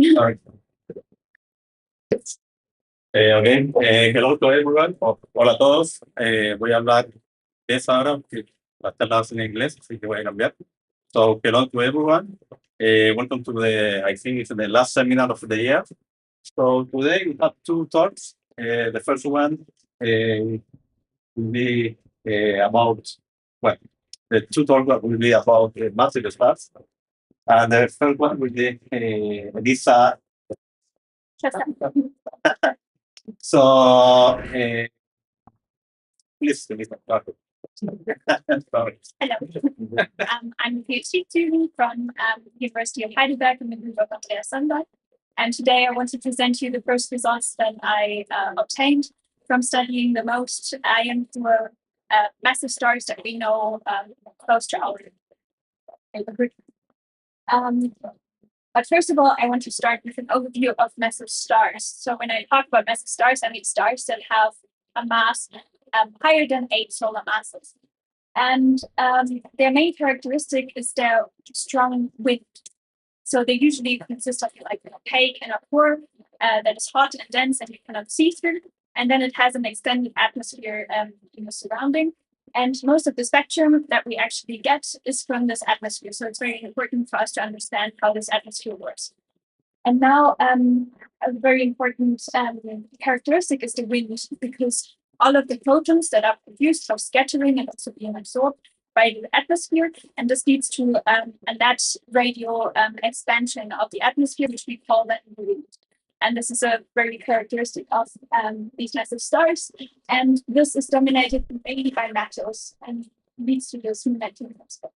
Sorry. Okay. Hello to everyone. Hola a todos. Voy a hablar de esa hora porque las charlas en inglés, así que voy a cambiar. So, hello to everyone. Welcome to I think it's the last seminar of the year. So today we have two talks. The first one will be about, well, the two talks will be about massive stars. And the third one will be Elisa. So, please, Elisa, start. Sorry. Hello. I'm a PhD student from University of Heidelberg in the group of Andreas Sandberg. And today I want to present you the first results that I obtained from studying the most iron for massive stars that we know close to our neighborhood. But first of all, I want to start with an overview of massive stars. So when I talk about massive stars, I mean stars that have a mass higher than 8 solar masses. And their main characteristic is their strong wind. So they usually consist of like an opaque and a core that is hot and dense and you cannot see through. And then it has an extended atmosphere surrounding. And most of the spectrum that we actually get is from this atmosphere. So it's very important for us to understand how this atmosphere works. And now a very important characteristic is the wind, because all of the photons that are produced are scattering and also being absorbed by the atmosphere. And this leads to a net radial expansion of the atmosphere, which we call that wind. And this is a very characteristic of these massive stars. And this is dominated mainly by metals and leads to this magnetic aspect.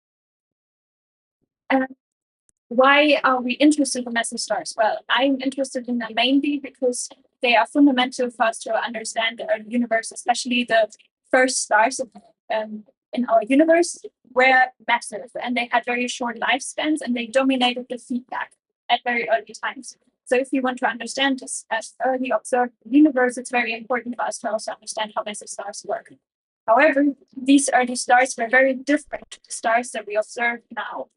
Why are we interested in massive stars? Well, I'm interested in them mainly because they are fundamental for us to understand our universe, especially the first stars in our universe were massive and they had very short lifespans and they dominated the feedback at very early times. So if you want to understand this as early observed universe, it's very important for us to also understand how massive stars work. However, these early stars were very different to the stars that we observe now.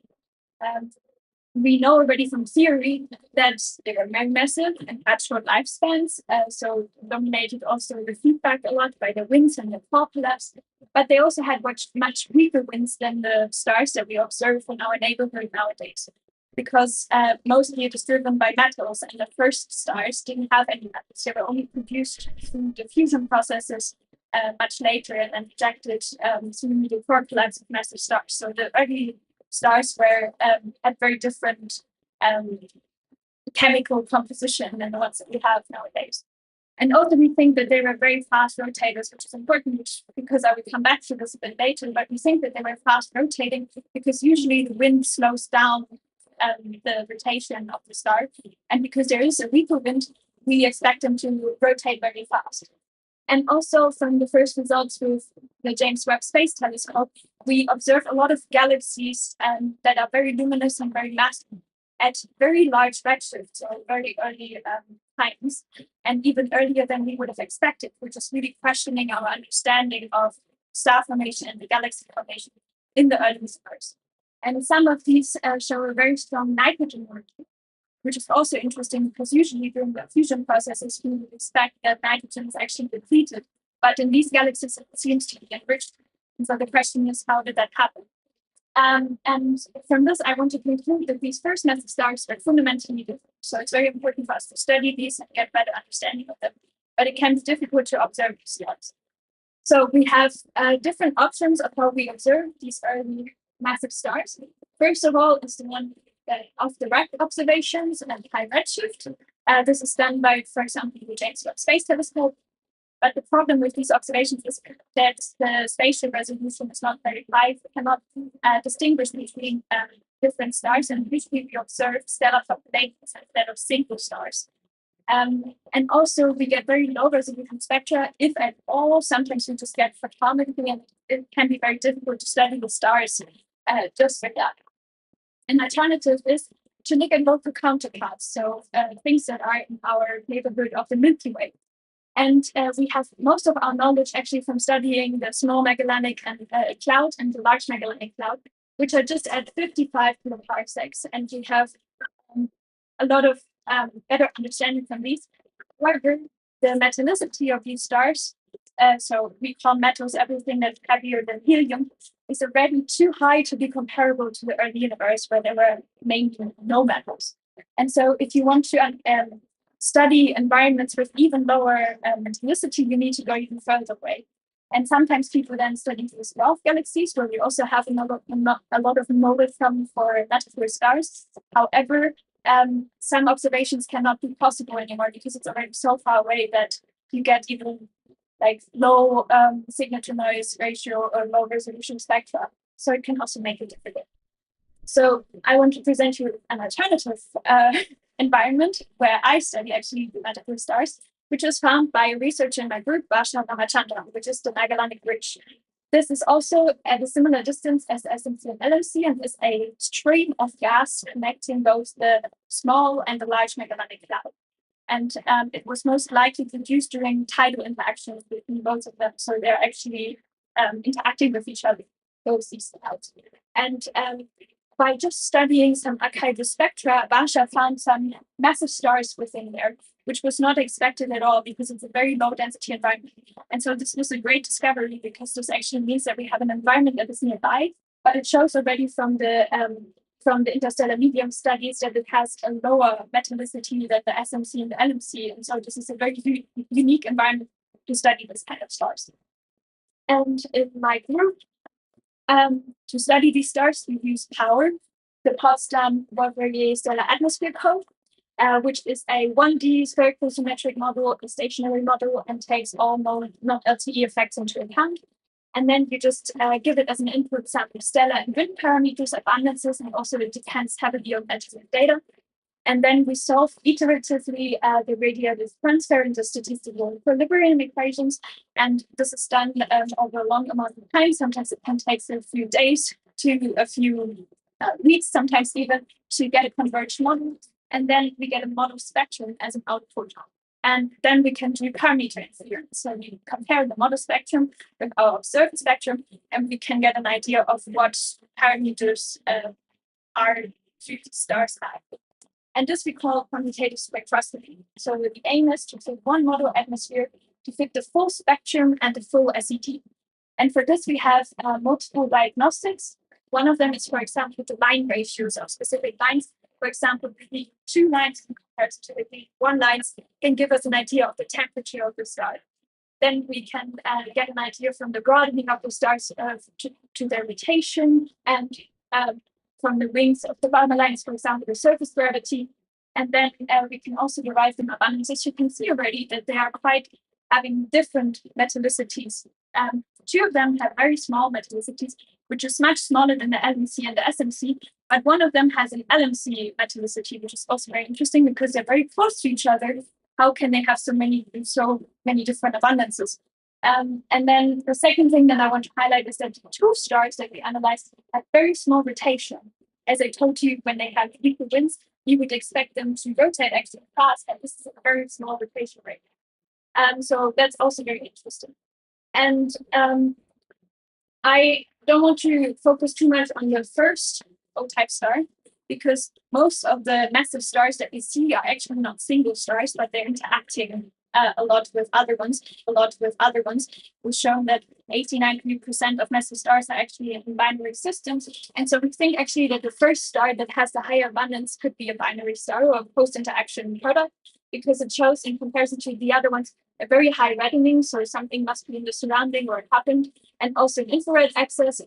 We know already from theory that they were very massive and had short lifespans, so dominated also the feedback a lot by the winds and the core collapse. But they also had much weaker winds than the stars that we observe in our neighborhood nowadays, because mostly it is driven by metals, and the first stars didn't have any metals. They were only produced through the fusion processes much later and then ejected through the core collapse of massive stars. So the early stars were had very different chemical composition than the ones that we have nowadays. And also we think that they were very fast rotators, which is important because I will come back to this a bit later, but we think that they were fast rotating because usually the wind slows down the rotation of the star. And because there is a weaker wind, we expect them to rotate very fast. And also from the first results with the James Webb Space Telescope, we observe a lot of galaxies that are very luminous and very massive at very large redshifts, so very early times, and even earlier than we would have expected, which is really questioning our understanding of star formation and the galaxy formation in the early stars. And some of these show a very strong nitrogen molecule, which is also interesting because usually during the fusion processes, we would expect that nitrogen is actually depleted. But in these galaxies, it seems to be enriched. And so the question is, how did that happen? And from this, I want to conclude that these first massive stars are fundamentally different. So it's very important for us to study these and get better understanding of them. But it can be difficult to observe these stars. So we have different options of how we observe these early massive stars. First of all, is the one of direct observations and high redshift. This is done by, for example, the James Webb Space Telescope. But the problem with these observations is that the spatial resolution is not very high. We cannot distinguish between different stars, and usually we observe stellar populations instead of single stars. And also we get very low resolution spectra, if at all. Sometimes we just get photometry, and it can be very difficult to study the stars just with that. An alternative is to look at local counterparts, so things that are in our neighborhood of the Milky Way. And we have most of our knowledge actually from studying the small Magellanic cloud and the large Magellanic cloud, which are just at 55 kiloparsecs. And we have a lot of better understanding from these. However, the metallicity of these stars, so we call metals everything that's heavier than helium, is already too high to be comparable to the early universe, where there were mainly no metals. And so if you want to study environments with even lower metallicity, you need to go even further away. And sometimes people then study these dwarf galaxies, where we also have a lot of knowledge from for metal stars. However, some observations cannot be possible anymore because it's already so far away that you get even like low signal to noise ratio or low resolution spectra. So it can also make it difficult. So I want to present you an alternative environment where I study actually the metal stars, which was found by a researcher in my group, Basha Ramachandran, which is the Magellanic Bridge. This is also at a similar distance as SMC and LMC, and is a stream of gas connecting both the small and the large Magellanic cloud. And it was most likely produced during tidal interactions between both of them. So they're actually interacting with each other, both these clouds. And by just studying some archival spectra, Basha found some massive stars within there, which was not expected at all because it's a very low density environment. And so this was a great discovery, because this actually means that we have an environment that is nearby, but it shows already from the interstellar medium studies that it has a lower metallicity than the SMC and the LMC. And so this is a very unique environment to study this kind of stars. And in my group, to study these stars, we use POWER, the Potsdam Wolf-Rayet stellar atmosphere code, which is a 1D spherical symmetric model, a stationary model, and takes all known not LTE effects into account. And then you just give it as an input sample stellar and wind parameters, abundances, and also it depends heavily on measurement data. And then we solve iteratively the radiative transfer into statistical equilibrium equations. And this is done over a long amount of time. Sometimes it can take a few days to a few weeks, sometimes even, to get a converged model. And then we get a model spectrum as an output. And then we can do parameter inference. So we compare the model spectrum with our observed spectrum, and we can get an idea of what parameters our 50 stars have. And this we call quantitative spectroscopy. So the aim is to fit one model atmosphere to fit the full spectrum and the full SET. And for this, we have multiple diagnostics. One of them is, for example, the line ratios of specific lines. For example, the 2 lines compared to the 1 lines can give us an idea of the temperature of the star. Then we can get an idea from the broadening of the stars to their rotation, and from the rings of the Balmer lines, for example, the surface gravity. And then we can also derive from abundances. You can see already that they are quite having different metallicities. 2 of them have very small metallicities, which is much smaller than the LMC and the SMC. But one of them has an LMC metallicity, which is also very interesting because they're very close to each other. How can they have so many different abundances? And then the second thing that I want to highlight is that the 2 stars that we analyzed have very small rotation. As I told you, when they have equal winds, you would expect them to rotate extra fast, and this is a very small rotation rate. So that's also very interesting. And I don't want to focus too much on the first O-type star, because most of the massive stars that we see are actually not single stars, but they're interacting a lot with other ones. We've shown that 89% of massive stars are actually in binary systems. And so we think actually that the first star that has the higher abundance could be a binary star or a post-interaction product, because it shows, in comparison to the other ones, a very high reddening. So something must be in the surrounding or it happened, and also an infrared access,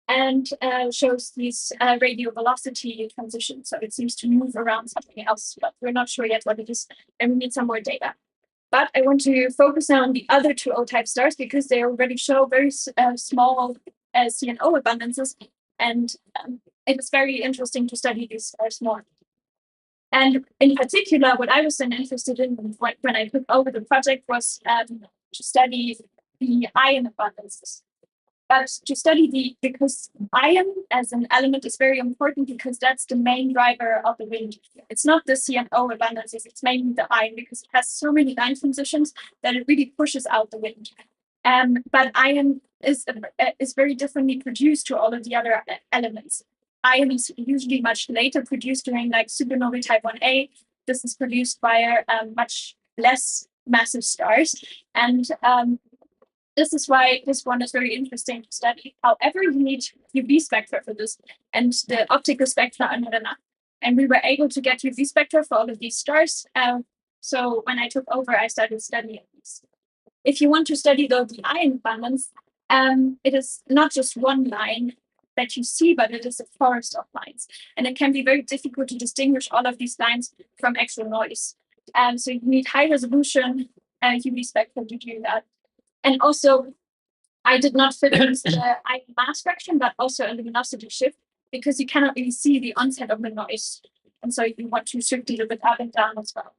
and shows these radial velocity transitions. So it seems to move around something else, but we're not sure yet what it is, and we need some more data. But I want to focus now on the other 2 O-type stars, because they already show very small CNO abundances, and it is very interesting to study these stars more. And in particular, what I was then interested in when I took over the project was to study the ion abundances. But to study because ion as an element is very important because that's the main driver of the wind. It's not the CNO abundances, it's mainly the ion because it has so many line transitions that it really pushes out the wind. But ion is very differently produced to all of the other elements. Ion is usually much later produced during like supernovae type 1a. This is produced by much less massive stars. And this is why this one is very interesting to study. However, you need UV spectra for this, and the optical spectra are not enough. And we were able to get UV spectra for all of these stars. So when I took over, I started studying these. If you want to study though the ion abundance, it is not just one line that you see, but it is a forest of lines. And it can be very difficult to distinguish all of these lines from actual noise. So you need high resolution UV spectra to do that. And also, I did not fit into the ion mass fraction, but also a luminosity shift, because you cannot really see the onset of the noise. And so you want to shift it a bit up and down as well.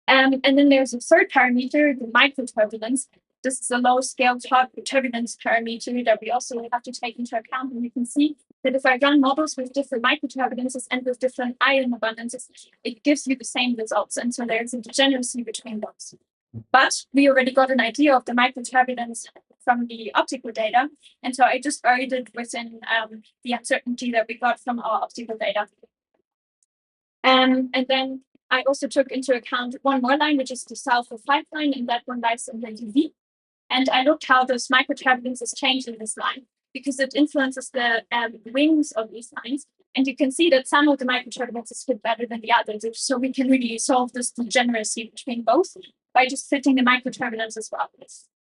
And then there's a third parameter, the microturbulence. This is a low-scale turbulence parameter that we also have to take into account. And you can see that if I run models with different microturbulences and with different ion abundances, it gives you the same results. And so there's a degeneracy between those. But we already got an idea of the microturbulence from the optical data. And so I just buried it within the uncertainty that we got from our optical data. And then I also took into account one more line, which is the sulfur 5 line, and that one lies in the UV. And I looked how those microturbulences change in this line, because it influences the wings of these lines. And you can see that some of the microturbulences fit better than the others. So we can really solve this degeneracy between both by just fitting the microturbulence as well.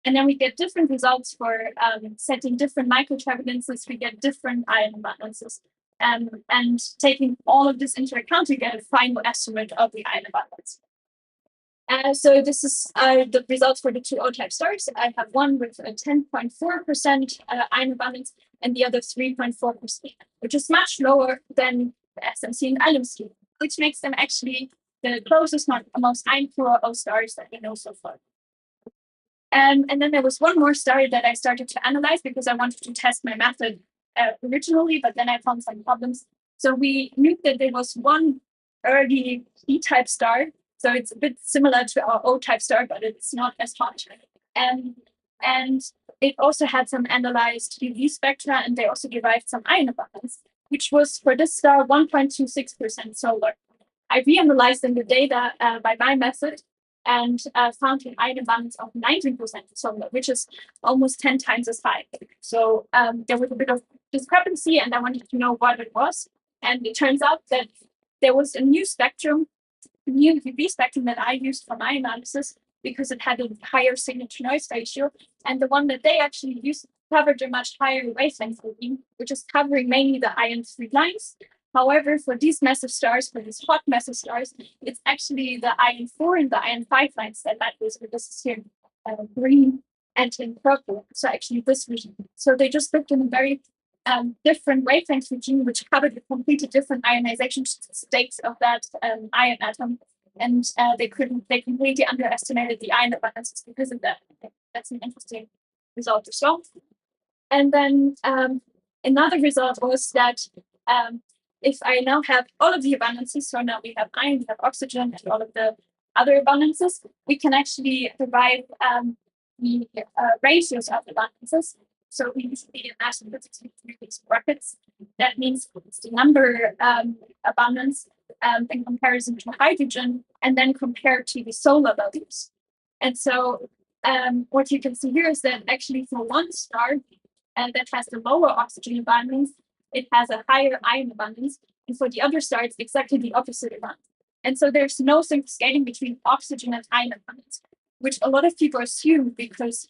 And then we get different results for setting different microturbulences. We get different ion abundances. And taking all of this into account, we get a final estimate of the ion abundance. So this is the results for the two O-type stars. I have one with a 10.4% ion abundance and the other 3.4%, which is much lower than the SMC and LMC, which makes them actually the closest, not most ion-pure O stars that we know so far. And then there was one more star that I started to analyze because I wanted to test my method originally, but then I found some problems. So we knew that there was one early E-type star. So it's a bit similar to our O-type star, but it's not as hot. And it also had some analyzed UV spectra, and they also derived some ion abundance, which was for this star 1.26% solar. I reanalyzed in the data by my method and found an ion abundance of 19% solar, which is almost 10 times as high. So there was a bit of discrepancy, and I wanted to know what it was. And it turns out that there was a new spectrum, new UV spectrum that I used for my analysis because it had a higher signal-to-noise ratio. And the one that they actually used covered a much higher wavelength beam, which is covering mainly the ion-free lines. However, for these massive stars, for these hot massive stars, it's actually the ion 4 and the ion 5 lines that matters. This is here green and in purple. So actually this region. So they just looked in a very different wavelength regime, which covered a completely different ionization states of that ion atom. And they completely underestimated the ion abundances because of that. That's an interesting result as well. And then another result was that if I now have all of the abundances, so now we have iron, we have oxygen, and all of the other abundances, we can actually derive the ratios of abundances. So we usually in mass and physics we use brackets. That means it's the number abundance in comparison to hydrogen, and then compared to the solar values. And so what you can see here is that actually for one star that has the lower oxygen abundance, it has a higher ion abundance, and for the other star, it's exactly the opposite amount. And so there's no scaling between oxygen and ion abundance, which a lot of people assume because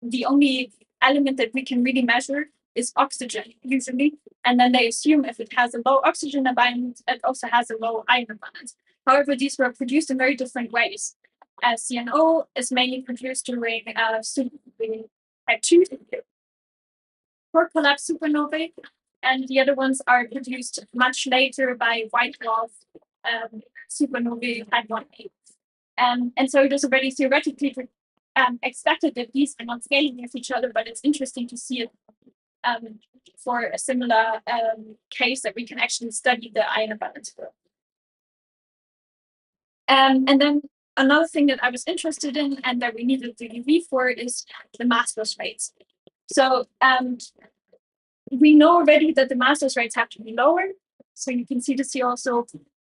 the only element that we can really measure is oxygen usually, and then they assume if it has a low oxygen abundance, it also has a low ion abundance. However, these were produced in very different ways. CNO is mainly produced during type 2 core collapse supernovae, and the other ones are produced much later by white dwarf supernovae type 1a. And so it is already theoretically expected that these are not scaling with each other, but it's interesting to see it for a similar case that we can actually study the ion abundance for. And then another thing that I was interested in and that we needed the UV for is the mass loss rates. So we know already that the mass loss rates have to be lower. So you can see this here also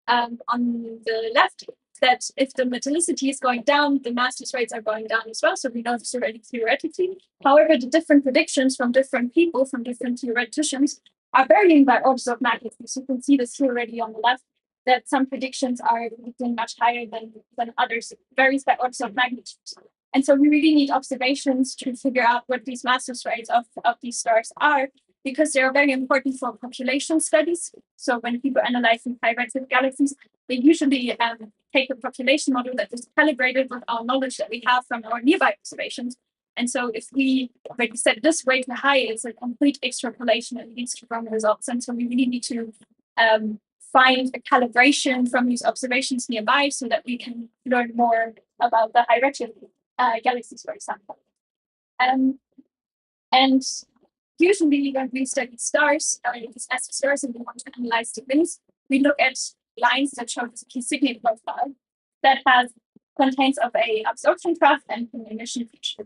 on the left, that if the metallicity is going down, the mass loss rates are going down as well. So we know this already theoretically. However, the different predictions from different people, from different theoreticians, are varying by orders of magnitude. So you can see this here already on the left, that some predictions are predicting much higher than others. It varies by orders of magnitude. And so we really need observations to figure out what these mass loss rates of these stars are, because they are very important for population studies. So when people analyze high redshift galaxies, they usually take a population model that is calibrated with our knowledge that we have from our nearby observations. And so if we already set this way too high, it's a complete extrapolation and leads to wrong results. And so we really need to find a calibration from these observations nearby so that we can learn more about the high redshift galaxies, for example. And usually when we study stars, or these massive stars, and we want to analyze the winds, we look at lines that show this key signal profile that contains of a absorption trough and an emission feature.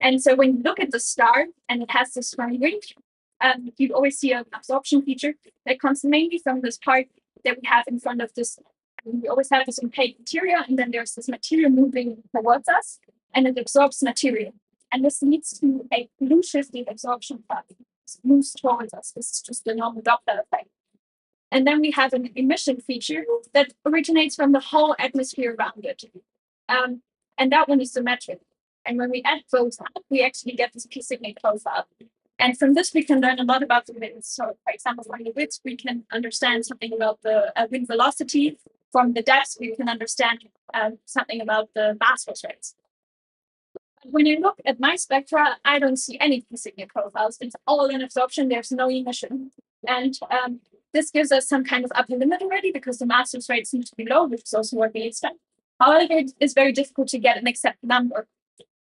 And so when you look at the star and it has this funny ring, you always see an absorption feature that comes mainly from this part that we have in front of this. We always have this opaque material, and then there's this material moving towards us, and it absorbs material. And this leads to a blue shifting absorption path. It moves towards us. This is just the normal Doppler effect. And then we have an emission feature that originates from the whole atmosphere around it. And that one is symmetric. And when we add those up, we actually get this p-signet profile. And from this, we can learn a lot about the winds. So, for example, from the winds, we can understand something about the wind velocity. From the depths, we can understand something about the mass loss rates. When you look at my spectra, I don't see any p-signet profiles. It's all in absorption. There's no emission. And this gives us some kind of upper limit already because the mass loss rate seems to be low, which is also what we expect. However, it's very difficult to get an exact number.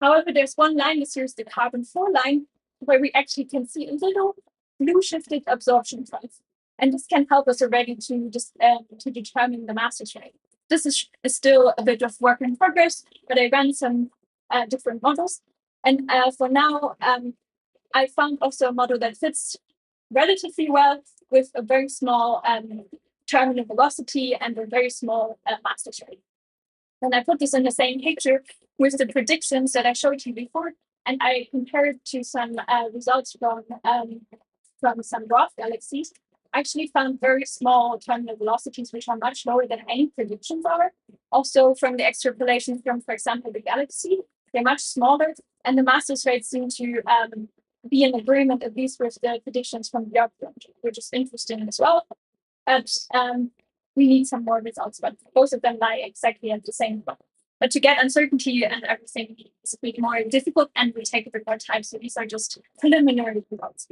However, there's one line, this here is the carbon-4 line, where we actually can see a little blue shifted absorption trough. And this can help us already to determine the mass loss rate. This is still a bit of work in progress, but I ran some different models. And for now, I found also a model that fits relatively well with a very small terminal velocity and a very small mass loss rate. And I put this in the same picture with the predictions that I showed you before, and I compared to some results from some dwarf galaxies. I actually found very small terminal velocities, which are much lower than any predictions are. Also, from the extrapolation from, for example, the galaxy, they're much smaller, and the mass loss rates seem to be in agreement, at least with the predictions from the York, which is interesting as well. But we need some more results, but both of them lie exactly at the same level. But to get uncertainty and everything is a bit more difficult, and we take a bit more time. So these are just preliminary results.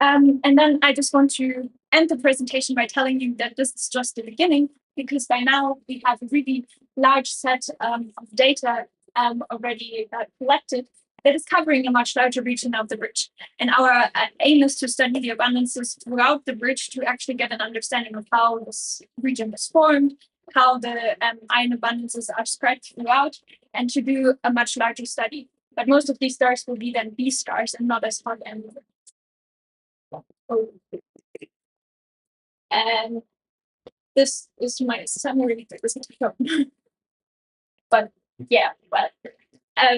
And then I just want to end the presentation by telling you that this is just the beginning, because by now we have a really large set of data already collected that is covering a much larger region of the bridge. And our aim is to study the abundances throughout the bridge to actually get an understanding of how this region was formed, how the ion abundances are spread throughout, and to do a much larger study. But most of these stars will be then B stars and not as hot and and this is my summary presentation. But yeah, well,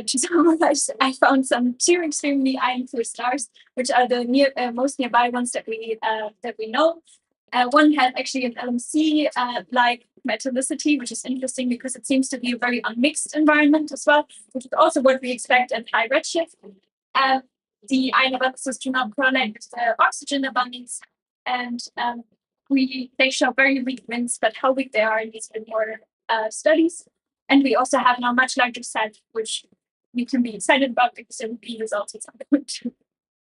to summarize, I found some two extremely ion-poor stars, which are the most nearby ones that we know. One had actually an LMC like metallicity, which is interesting because it seems to be a very unmixed environment as well, which is also what we expect at high redshift. The ion abundances do not correlate with the oxygen abundance, and they show very weak winds, but how weak they are needs a bit more studies. And we also have now a much larger set, which you can be excited about because there will be results at some point.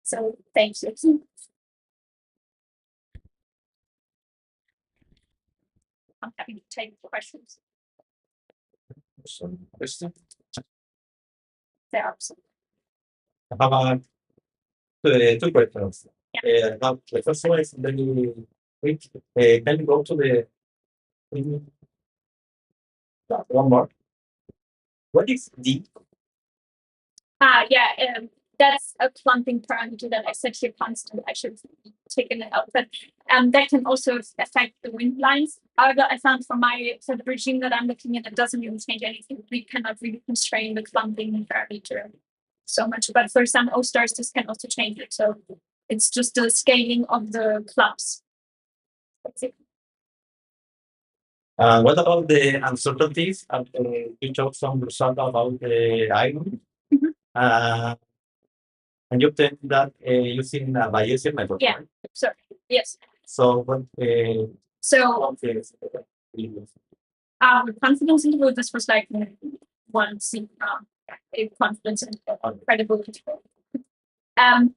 So thank you. I'm happy to take questions. Some question? There are some. How about two questions? Yeah. Now the first one is very quick. Can you go to the one more? What is D? Yeah, that's a clumping parameter that I set here constant. I should have taken it out, but that can also affect the wind lines. However, I found for the regime that I'm looking at, it doesn't really change anything. We cannot really constrain the clumping parameter so much, but for some O stars, this can also change it. So it's just the scaling of the clumps. That's it. What about the uncertainties? You talked some result about the iron. Mhm. And you obtained that using a Bayesian method. Yeah. Right? So yes. So what? So Confidence. confidence interval. This was like 1C. A confidence interval, credible interval.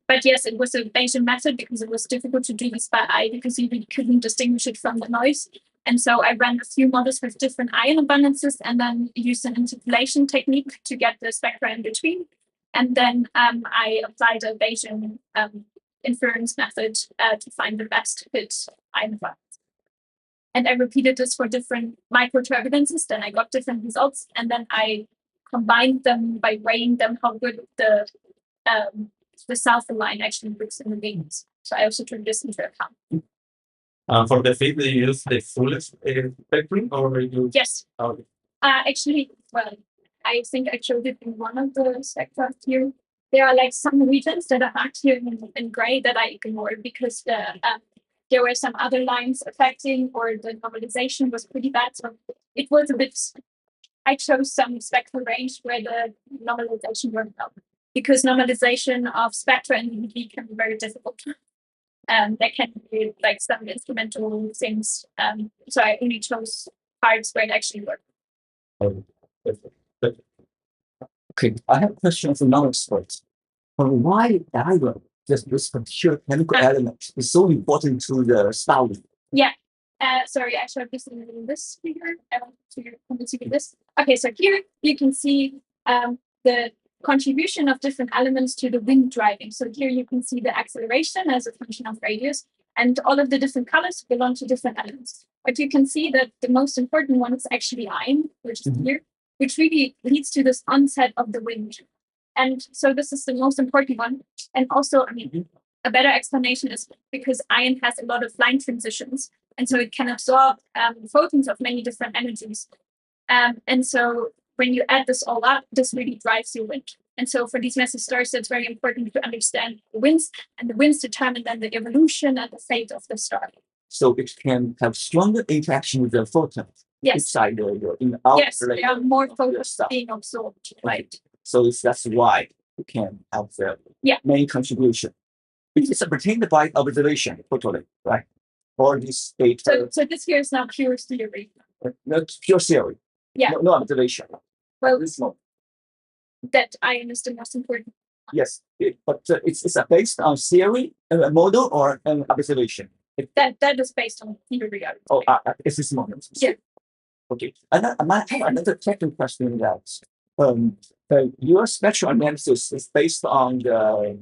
But yes, it was a Bayesian method because it was difficult to do this by eye because you really couldn't distinguish it from the noise. And so I ran a few models with different ion abundances and then used an interpolation technique to get the spectra in between. And then I applied a Bayesian inference method to find the best fit ion abundance. And I repeated this for different microturbulences. Then I got different results. And then I combined them by weighing them how good the sulfur line actually works in the veins. So I also took this into account. For the fit, do you use the fullest spectrum or you? Yes. Okay. Actually, well, I think I showed it in one of the spectra here. There are like some regions that are marked here in gray that I ignored because there were some other lines affecting or the normalization was pretty bad. So it was a bit, I chose some spectral range where the normalization worked out because normalization of spectra in UV can be very difficult. There can be like some instrumental things. So I only chose parts where it actually worked. Okay, I have a question for non-experts. Why diagram, this particular chemical element, is so important to the styling? Yeah. Sorry, I showed this in this figure. I want to see this. Okay, so here you can see the contribution of different elements to the wind driving. So here you can see the acceleration as a function of radius, and all of the different colors belong to different elements. But you can see that the most important one is actually iron, which is here, which really leads to this onset of the wind. And so this is the most important one. And also, I mean, a better explanation is because iron has a lot of line transitions, and so it can absorb photons of many different energies. And so when you add this all up, this really drives your wind. And so for these massive stars, it's very important to understand the winds, and the winds determine then the evolution and the fate of the star. So it can have stronger interaction with the photons inside in the outer. Yes, there are more photons being absorbed, right? So that's why it can have the main contribution. It's obtained by observation, totally, right? Or this data. So this here is now pure theory. Not pure theory. Yeah. No observation. Well, that iron is the most important. Yes, but it's based on theory, a model, or an observation. That is based on theory. Oh, it's this model. Yeah. Okay. And I might have another technical question that your spectral analysis is based on the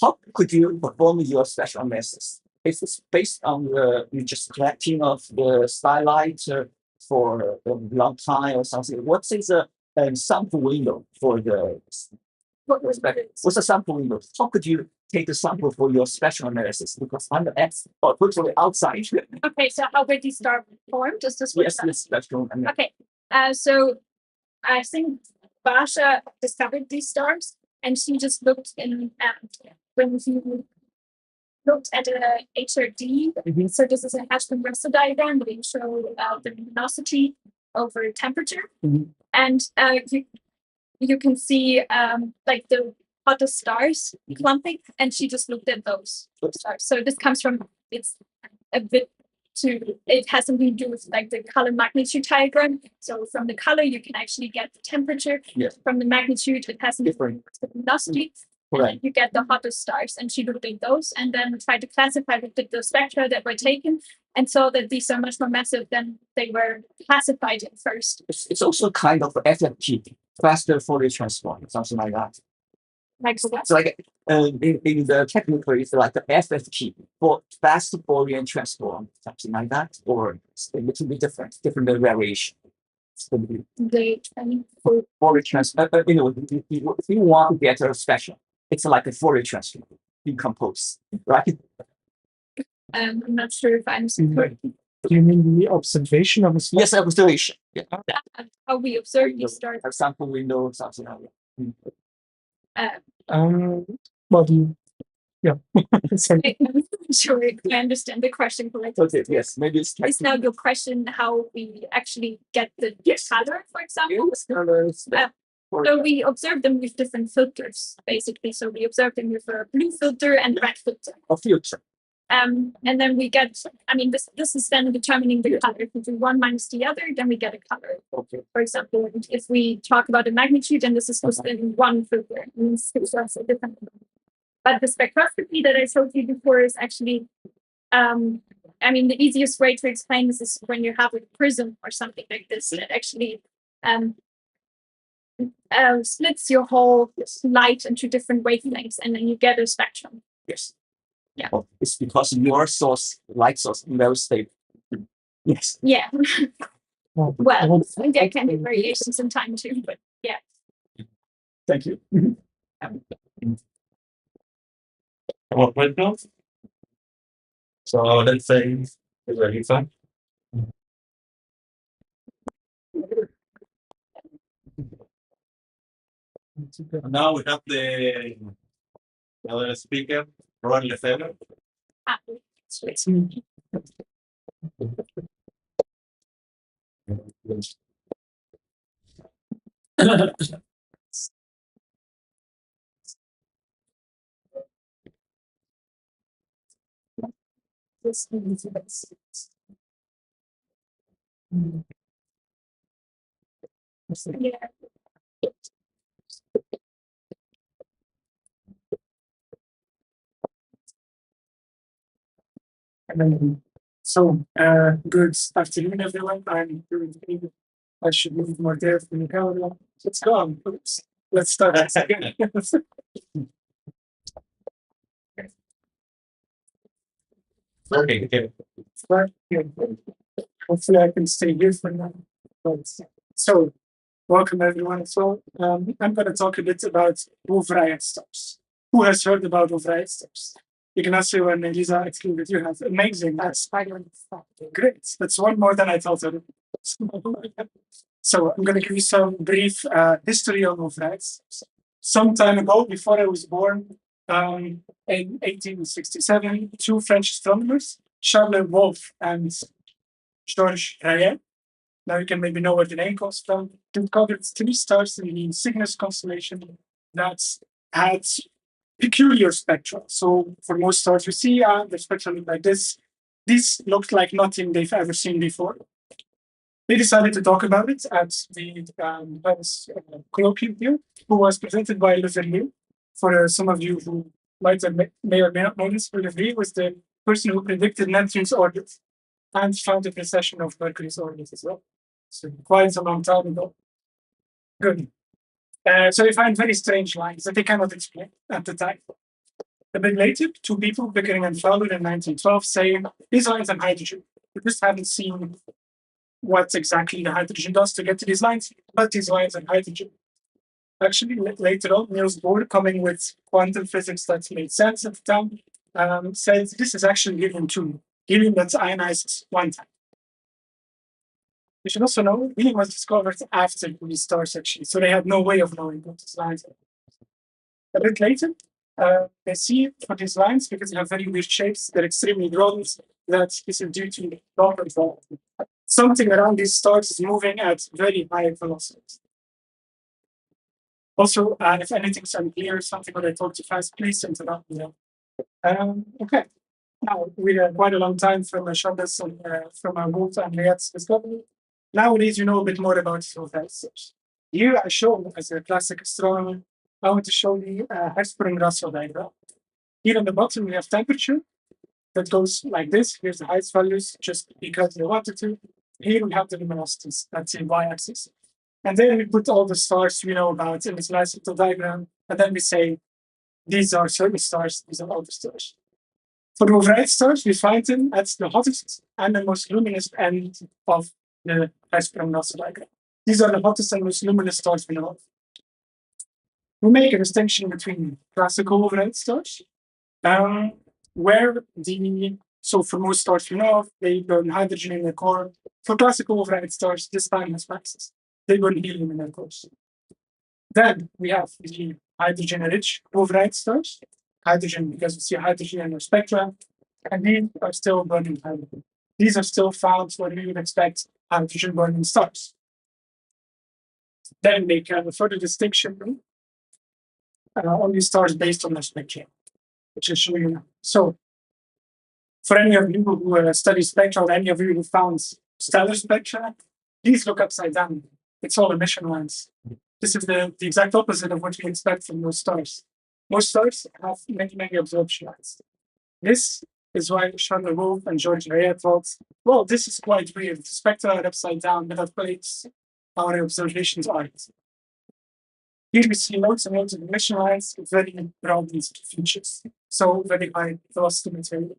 how could you perform your spectral analysis? Is this based on you just collecting of the starlight for a long time or something? What is the sample window for the what's the sample window? How could you take the sample for your spectral analysis? Because I'm the expert, virtually outside. Okay, so how did the star formed? Does this yes, this spectral analysis. Okay, so I think Basha discovered these stars, and she just looked in when she looked at a HRD. So this is a Hashman-Russell diagram where you show the luminosity over temperature, and you can see like the hottest stars clumping, and she just looked at those stars. So this comes from it's a bit. It has something to do with like the color magnitude diagram. So from the color, you can actually get the temperature. Yes. From the magnitude, it has something to do with the luminosity. And then you get the hottest stars, and she looked at those and then tried to classify the spectra that were taken, and saw that these are much more massive than they were classified in first. It's also kind of FFT, faster Fourier transform, something like that. Like so, It's like in the technical, it's like the FFT for fast Fourier transform, something like that, or it's a little bit different variation. the Fourier transform. If you want to get a special, it's like a Fourier transform decompose, right? I'm not sure if I'm correct. Do you mean the observation of a spot? Yes, observation. Yeah. How we observe these stars. For example, we know something like that. Well, do you? Yeah. Sorry. I'm not sure if I understand the question correctly. Okay, yes, maybe it's Is now your question how we actually get the color, for example? So we observe them with different filters, basically. So we observe them with a blue filter and red filter. A future. And then we get, I mean, this is then determining the color. If we do one minus the other, then we get a color. Okay. For example, if we talk about the magnitude, and this is just in one filter, it means it's also different. But the spectroscopy that I showed you before is actually, I mean, the easiest way to explain this is when you have a prism or something like this that actually splits your whole light into different wavelengths, and then you get a spectrum. Yes. Yeah. Oh, it's because your source, light source, very stable. Yes. Yeah. Well, Well, there can be variations in time too, but yeah. Thank you. What questions? So let's say is Elisa. Now we have the other speaker, Roel Lefever. Ah, yeah. Good afternoon, everyone. I'm doing good. I should move more there from the camera. It's gone. Oops. Let's start this again. Okay. Right here. Hopefully, I can stay here for now. So, welcome everyone. So, I'm going to talk a bit about Wolf-Rayet stars. Who has heard about Wolf-Rayet stars? Ignacio and Elisa excluded. You have amazing. That's great. That's one more than I thought of. So, I'm going to give you some brief history on Wolf-Rayet stars. Some time ago, before I was born, in 1867, two French astronomers, Charles Wolf and Wolf-Rayet, now you can maybe know where the name comes from, discovered three stars in the Cygnus constellation that had peculiar spectra. So for most stars we see, the spectra look like this. This looked like nothing they've ever seen before. They decided to talk about it at the colloquium here, who was presented by Lefever. For some of you who may or may not know this, Lefever was the person who predicted Neptune's orbit and found the precession of Mercury's orbit as well. So quite a long time ago. Good. So they find very strange lines that they cannot explain at the time. A bit later, two people, Pickering and Fowler in 1912, say these lines are hydrogen. We just haven't seen what exactly the hydrogen does to get to these lines, but these lines are hydrogen. Actually, later on, Niels Bohr, coming with quantum physics that made sense at the time, says this is actually helium-2, helium that's ionized one time. You should also know helium was discovered after these stars, actually, so they had no way of knowing what these lines are. A bit later, they see for these lines, because they have very weird shapes, they're extremely broad, that this is due to Doppler effect. Something around these stars is moving at very high velocities. Also, if anything's unclear, something that I talk too fast, please interrupt me. Okay. Now, we had quite a long time from Chavez and from Wolf and Rayet's discovery. Nowadays, you know a bit more about Wolf-Rayet stars. Here I show, as a classic astronomer, I want to show the Hertzsprung-Russell diagram. Here on the bottom, we have temperature that goes like this. Here's the highest values, just because they wanted to. Here we have the luminosities, that's the y-axis. And then we put all the stars we know about in this nice little diagram. And then we say, these are certain stars, these are other stars. For the Wolf-Rayet stars, we find them at the hottest and the most luminous end of the Hertzsprung-Russell diagram. These are the hottest and most luminous stars we know of. We make a distinction between classical Wolf-Rayet stars, so for most stars we know of, they burn hydrogen in their core. For classical Wolf-Rayet stars, this time has masses. They burn helium in their cores. Then we have the hydrogen-rich Wolf-Rayet stars. Hydrogen, because we see hydrogen in our spectra, and these are still burning hydrogen. These are still found where we would expect hydrogen burning stars. Then make a further distinction on these stars based on their spectra, which I'll show you now. So, for any of you who study spectra, or any of you who found stellar spectra, please look upside down. It's all emission lines. This is the exact opposite of what we expect from most stars. Most stars have many absorption lines. This is why Chandler Wolf and Wolf-Rayet thought, well, this is quite weird. The spectra are upside down, but that plates our observations aren't. Here we see loads and loads of emission lines with very broad features, so very high velocity material.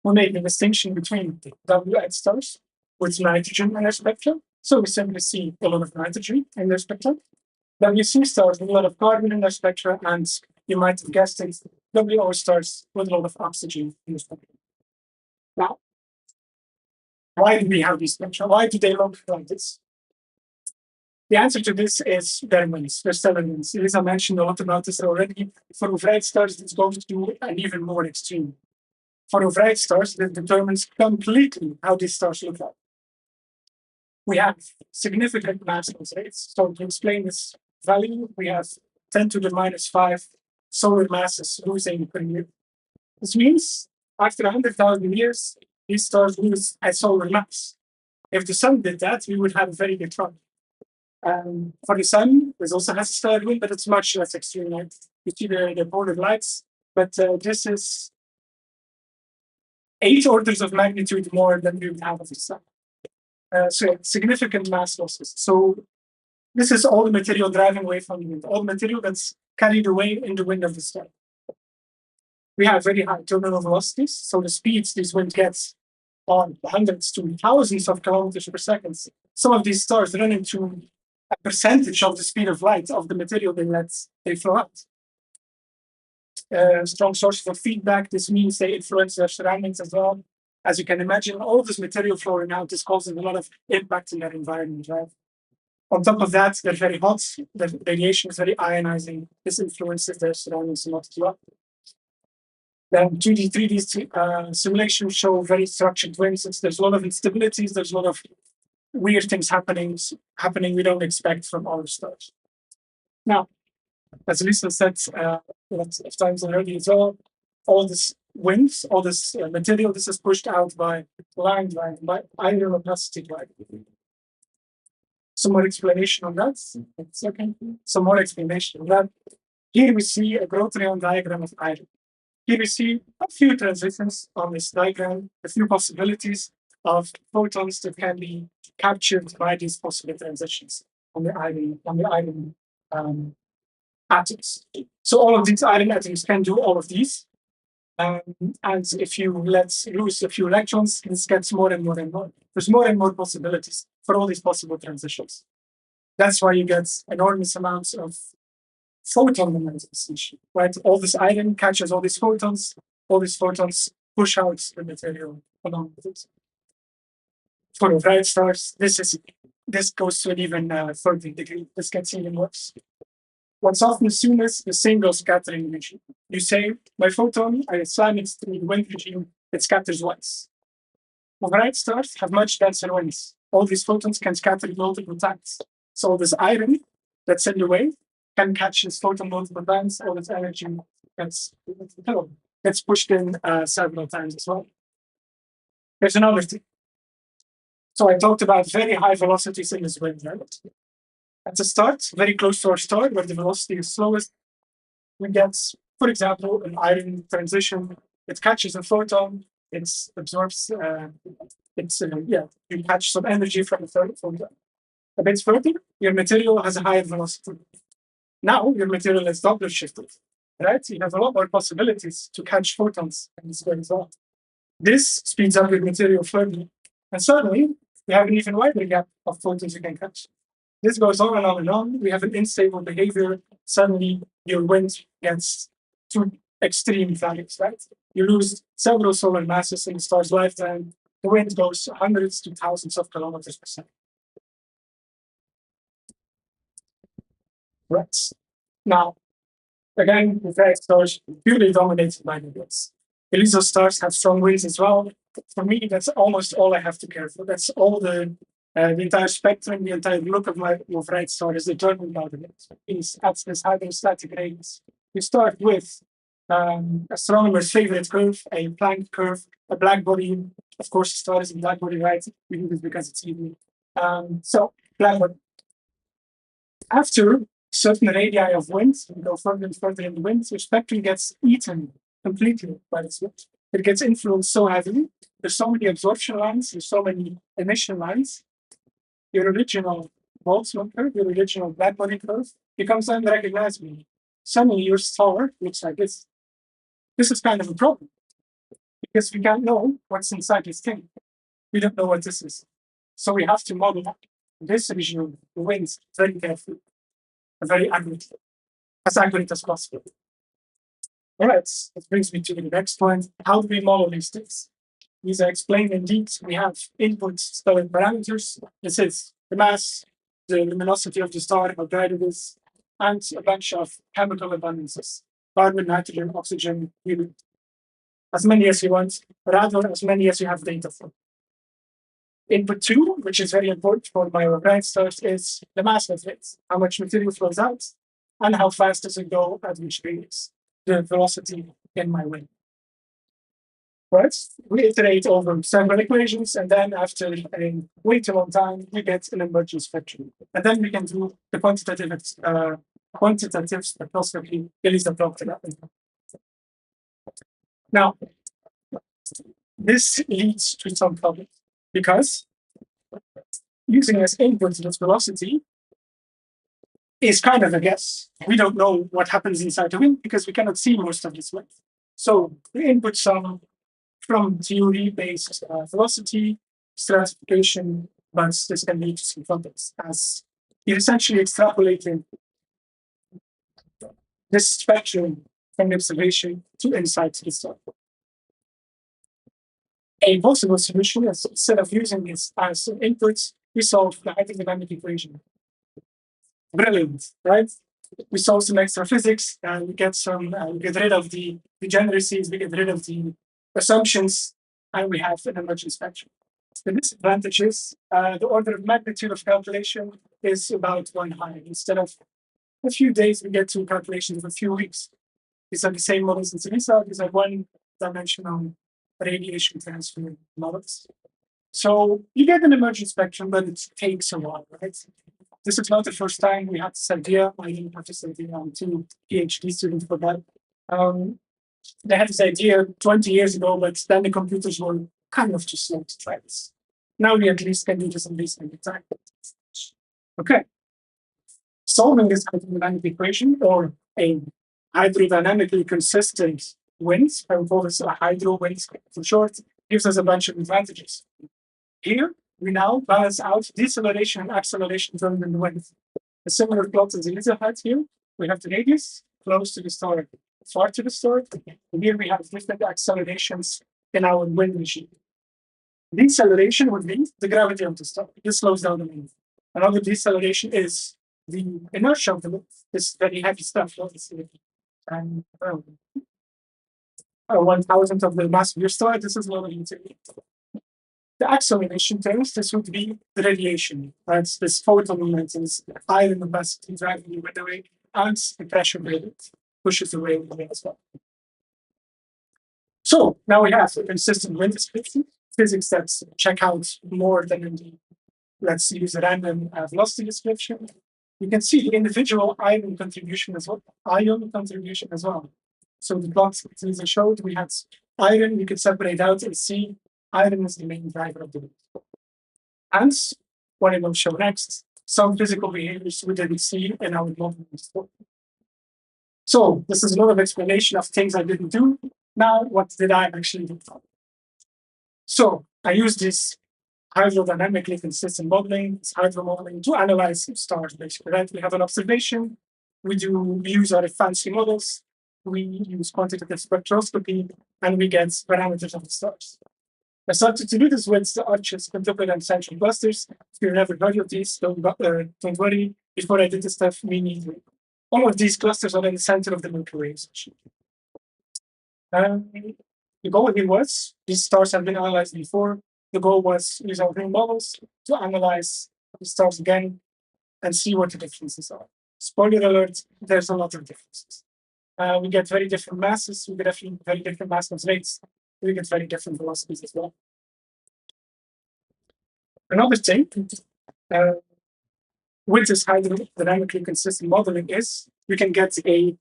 We make a distinction between WX stars with nitrogen in their spectra, so we simply see a lot of nitrogen in their spectra. WC stars with a lot of carbon in their spectra, and you might have guessed it, WO stars with a lot of oxygen in their spectra. Now, why do we have these spectra? Why do they look like this? The answer to this is their winds, their stellar winds. Elisa mentioned a lot about this already. For Wolf-Rayet stars, it's going to do an even more extreme. For Wolf-Rayet stars, this determines completely how these stars look like. We have significant mass loss rates. So to explain this value, we have 10 to the minus 5 solar masses losing per year. This means after 100,000 years, these stars lose a solar mass. If the sun did that, we would have a very big problem. For the sun, this also has a stellar wind, but it's much less extreme. Right? You see the polar lights, but this is 8 orders of magnitude more than we would have of the sun. So significant mass losses. So this is all the material driving away from the wind, all the material that's carried away in the wind of the star. We have very high terminal velocities, so the speeds these winds get are hundreds to thousands of kilometers per second. Some of these stars run into a percentage of the speed of light of the material they flow out. Strong sources of feedback. This means they influence their surroundings as well. As you can imagine, all this material flowing out is causing a lot of impact in their environment, right? On top of that, they're very hot. The radiation is very ionizing. This influences their surroundings a lot as well. Then 2D, 3D simulations show very structured winds. There's a lot of instabilities. There's a lot of weird things happening we don't expect from our stars. Now, as Lisa said lots of times already as well, all this winds, all this material, this is pushed out by line drive, by iron opacity drive. Some more explanation on that. Some more explanation on that. Here we see a Grotrian diagram of iron. Here we see a few transitions on this diagram, a few possibilities of photons that can be captured by these possible transitions on the iron atoms. So all of these iron atoms can do all of these. And if you let loose a few electrons, this gets more and more and more. There's more and more possibilities for all these possible transitions. That's why you get enormous amounts of photon momentum, right? All this iron catches all these photons push out the material along with it. For Wolf-Rayet stars, this goes to an even further degree. This gets even worse. What's often assumed is the single scattering regime. You say, my photon, I assign it to the wind regime, it scatters once. Wolf-Rayet stars have much denser winds. All these photons can scatter multiple times. So this iron that's in the way can catch this photon multiple times, all this energy gets pushed in several times as well. There's another thing. So I talked about very high velocities in this wind, right? At the start, very close to our star, where the velocity is slowest, we get, for example, an iron transition. It catches a photon, it absorbs, you catch some energy from the photon. A bit further, your material has a higher velocity. Now your material is Doppler shifted, right? You have a lot more possibilities to catch photons and this goes on. This speeds up your material further, and suddenly you have an even wider gap of photons you can catch. This goes on and on and on. We have an unstable behavior. Suddenly your wind gets to extreme values, right? You lose several solar masses in the star's lifetime. The wind goes hundreds to thousands of kilometers per second. Right. Now, again, the Wolf-Rayet stars purely dominated by the winds. Elisa stars have strong winds as well. For me, that's almost all I have to care for. That's all the entire spectrum, the entire look of my Wolf-Rayet star is determined by the winds. It's at this hydrostatic radius. We start with astronomers' favorite curve, a Planck curve, a black body. Of course, the star is a black body, right? We do this because it's evening. So, black body. After certain radii of wind, we go further and further in the wind, your spectrum gets eaten completely by this wind. It gets influenced so heavily. There's so many absorption lines, there's so many emission lines. Your original Boltzmann curve, your original black body curve, becomes unrecognizable. Suddenly your star looks like this. This is kind of a problem because we can't know what's inside this thing. We don't know what this is. So we have to model this region of the winds very carefully, very accurately, as accurate as possible. All right, that brings me to the next point. How do we model these things? These are explained indeed. We have inputs, stellar parameters. This is the mass, the luminosity of the star, how bright it is, and a bunch of chemical abundances: carbon, nitrogen, oxygen, helium. As many as you want, rather as many as you have data for. Input 2, which is very important for my Wolf-Rayet stars, is the mass of it, how much material flows out, and how fast does it go at which radius, the velocity in my wind. Right? We iterate over several equations, and then after a way too long time, we get an emergent spectrum. And then we can do the quantitative spectroscopy Elisa talked about. Now, this leads to some problems because using as input this velocity is kind of a guess. We don't know what happens inside the wind because we cannot see most of this wind. So we input some from theory-based velocity stratification, but this can lead to some problems as you're essentially extrapolating this spectrum from the observation to inside the star. A possible solution is instead of using this as inputs, we solve the hydrodynamic equation. Brilliant, right? We solve some extra physics, and we get rid of the degeneracies, we get rid of the assumptions, and we have an emergent spectrum. The disadvantage is the order of magnitude of calculation is about 1 higher. Instead of a few days, we get to calculations of a few weeks. These are the same models as Elisa. These are one-dimensional radiation transfer models. So you get an emergent spectrum, but it takes a while, right? This is not the first time we had this idea. I didn't have this idea on 2 PhD students for that. They had this idea 20 years ago, but then the computers were kind of too slow to try this. Now we at least can do this in this time. Okay. Solving this hydrodynamic equation or a hydrodynamically consistent wind, I would call this a hydro wind for short, gives us a bunch of advantages. Here, we now balance out deceleration and acceleration terms in the wind. A similar plot as Elisa had here. We have the radius close to the star, far to the star. And here we have different accelerations in our wind regime. Deceleration would be the gravity of the star. This slows down the wind. Another deceleration is the inertia of the wind. This very heavy stuff, obviously. And 1,000th of the mass of your star, this is lower utility. The acceleration terms, this would be the radiation. That's this photon momentum is higher in the capacity driving the wind away, and the pressure gradient pushes away the wind as well. So now we have a consistent wind description, physics that check out more than in the, let's use a random velocity description. you can see the individual ion contribution as well. So the plots Elisa showed, we had iron, you could separate out and see iron is the main driver of the wind. Hence, what I will show next, some physical behaviors we didn't see in our model before. So this is a lot of explanation of things I didn't do. Now, what did I actually do? So I use this hydrodynamically consistent modeling, this hydro modeling, to analyze stars, basically, right? We have an observation, we use our fancy models, we use quantitative spectroscopy, and we get parameters of the stars. I started to do this with the arches, quintuple, and central clusters. If you've never heard of these, don't worry. Before I did this stuff, me neither. All of these clusters are in the center of the Milky Way. The goal here was, these stars have been analyzed before. The goal was use our green models to analyze the stars again and see what the differences are. Spoiler alert, there's a lot of differences. We get very different masses, we get very different mass rates, we get very different velocities as well. Another thing with this hydrodynamically consistent modeling is we can get a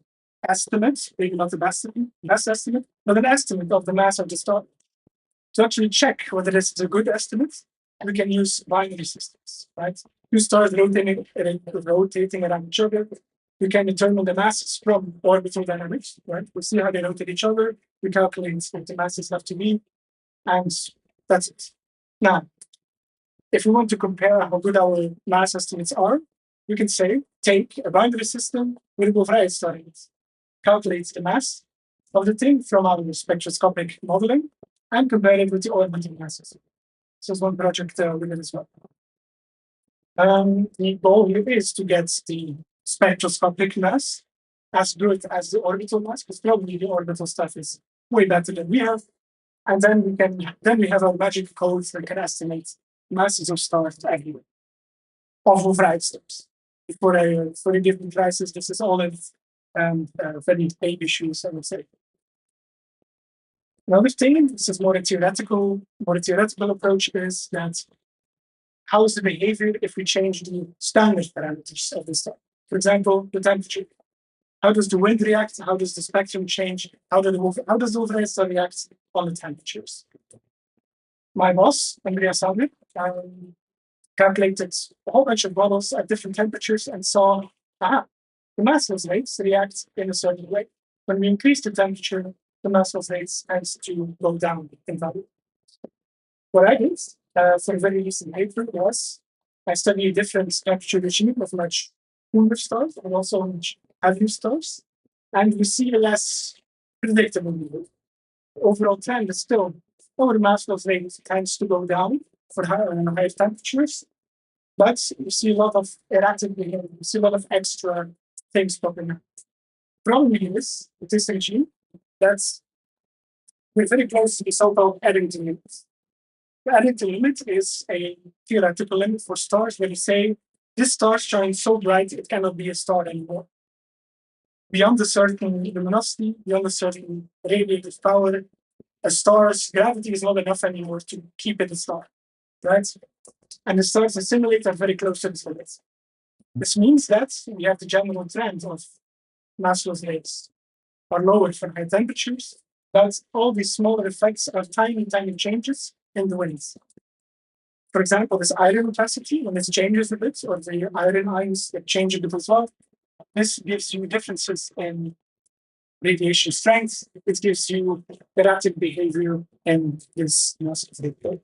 estimate, maybe not the best estimate, but an estimate of the mass of the star. To actually check whether this is a good estimate, we can use binary systems, right? Two stars rotating around each other. We can determine the masses from orbital dynamics, right? We see how they rotate each other. We calculate what the masses have to be, and that's it. Now, if we want to compare how good our mass estimates are, we can say, take a binary system with a Wolf-Rayet star in it, calculate the mass of the thing from our spectroscopic modeling, and compare it with the orbital masses. This is one project we did as well. The goal here is to get the spectroscopic mass as good as the orbital mass, because probably the orbital stuff is way better than we have. And then we have our magic codes that can estimate masses of stars everywhere, of Wolf-Rayet stars. For a given crisis, this is all in very baby shoes, I would say. Another thing, this is more a theoretical approach, is that how is the behavior if we change the standard parameters of the star? For example, the temperature. How does the wind react? How does the spectrum change? How does the Wolf-Rayet star react on the temperatures? My boss, Andreas Hadler, calculated a whole bunch of models at different temperatures and saw, the massless rates react in a certain way. When we increase the temperature, the massless rates tends to go down in value. What I did for a very recent paper was I studied a different temperature regime of much cooler stars and also much heavier stars, and we see a less predictable behavior. The overall trend is still over massless rate tends to go down for higher temperatures, but you see a lot of erratic behavior, you see a lot of extra things popping up. Problem is, with this regime, that's we're very close to the so-called Eddington limit. The Eddington limit is a theoretical limit for stars where you say this star shines so bright it cannot be a star anymore. Beyond a certain luminosity, beyond a certain radiative power, a star's gravity is not enough anymore to keep it a star, right? And the stars that simulate are very close to this limit. This means that we have the general trend of massless rates are lower for high temperatures, but all these smaller effects are tiny, tiny changes in the winds. For example, this iron opacity, when it changes a bit, or the iron ions that change a bit as well, this gives you differences in radiation strength. It gives you erratic behavior in this massless rate.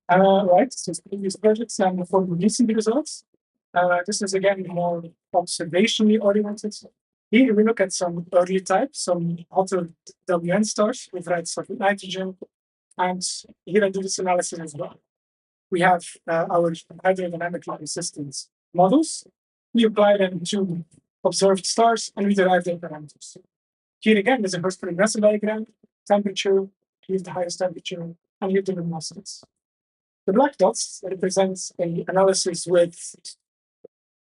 Right, so previous projects and before releasing the results. This is again more observationally oriented. Here we look at some early types, some hotter WN stars with Wolf-Rayet star with nitrogen, and here I do this analysis as well. We have our hydrodynamically consistent models. We apply them to observed stars and we derive their parameters. Here again, there's a Hertzsprung-Russell diagram, temperature, here's the highest temperature, and here's the luminosities. The black dots represent an analysis with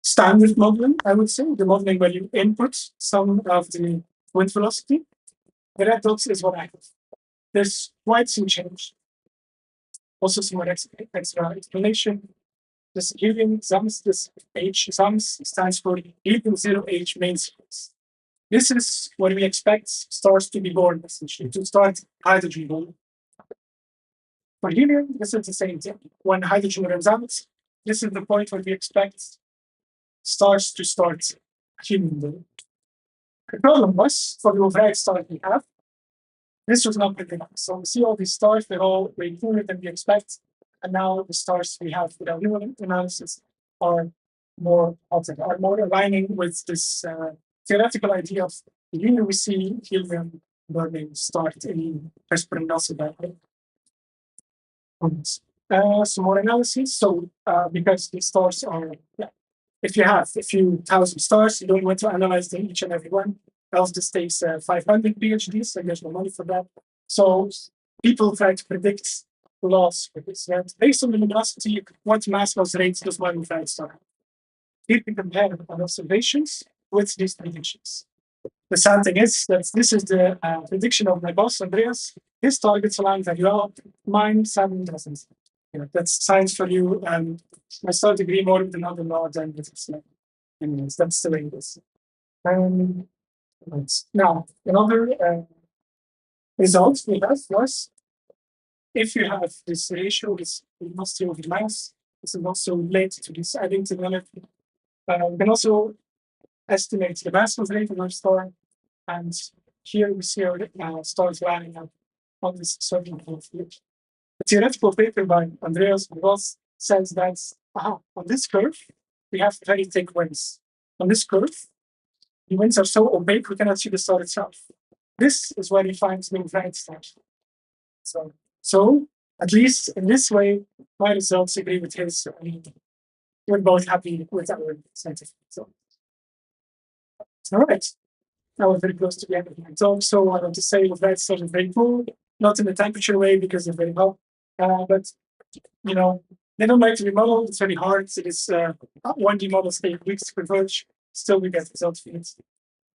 standard modeling, I would say, the modeling where you input some of the wind velocity. The red dots is what I have. There's quite some change. Also some more extra explanation. this helium sums, this H sums stands for helium 0H main sequence. This is when we expect stars to be born, essentially, to start hydrogen born. For helium, this is the same thing. When hydrogen runs out, this is the point where we expect stars to start helium born. The problem was, for the Wolf-Rayet stars we have, this was not good enough. So we see all these stars, they're all way cooler than we expect. And now the stars we have with our new analysis are more aligning with this theoretical idea of the year we see helium burning start in Hesperonychus background. Some more analysis. So because these stars are, if you have a few thousand stars, you don't want to analyze them each and every one. Else this takes 500 PhDs, so there's no money for that. So people try to predict laws for this. Right? Based on the luminosity, what mass loss rates does one Wolf-Rayet star? Here we compare observations with these predictions. The sad thing is that this is the prediction of my boss, Andreas. His targets align very well. Mine, sadly, doesn't. That's science for you. I start to agree more with another law than with Islam. Anyways, that's the way it is. Now, another result we have was if you have this ratio, this velocity over mass, this is also related to this adding to the energy. We can also estimate the mass loss rate of our star, and here we see our stars lining up on this certain curve. The theoretical paper by Andreas Ross says that on this curve we have very thick winds. On this curve, the winds are so opaque we cannot see the star itself. This is where we find the Wolf-Rayet stars. So at least in this way, my results agree with his. We're both happy with our scientific result. All right. Now we're very close to the end of my talk. So I want to say Wolf-Rayet stars are very cool, not in the temperature way because they're very hot, but they don't like to be modeled. It's very hard. It is 1D models take weeks to converge. Still, we get results for it.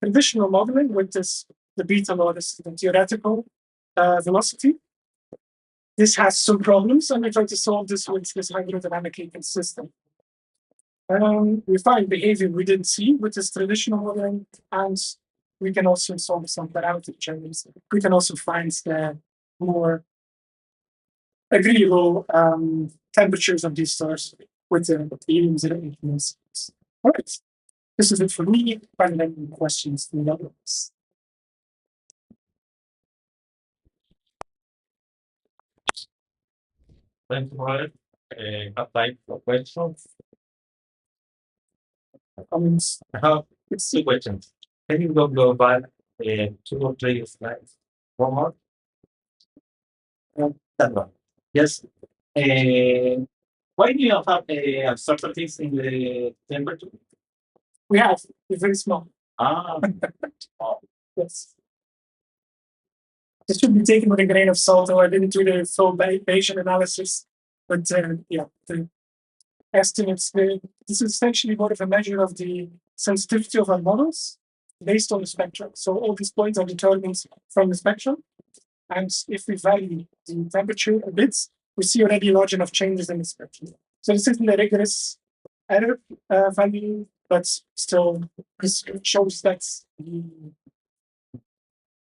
Traditional modeling with the beta law, this is the theoretical velocity. This has some problems, and we try to solve this with this hydrodynamically consistent. We find behavior we didn't see with this traditional modeling, and we can also solve some parameter changes. We can also find the more agreeable temperatures of these stars with the helium 0.8 milliseconds. All right, this is it for me. Find any questions in the audience. Thank you, Roel. Have time for questions. Comments? It's 2 questions. Can you go back 2 or 3 slides? One more? That one. Yes. Why do you have uncertainties in the temperature? We have. It's very small. Yes. This should be taken with a grain of salt, though I didn't do the full Bayesian analysis. But the estimates, this is essentially more of a measure of the sensitivity of our models based on the spectrum. So all these points are determined from the spectrum. And if we vary the temperature a bit, we see already large enough changes in the spectrum. So this isn't a rigorous error value, but still this shows that the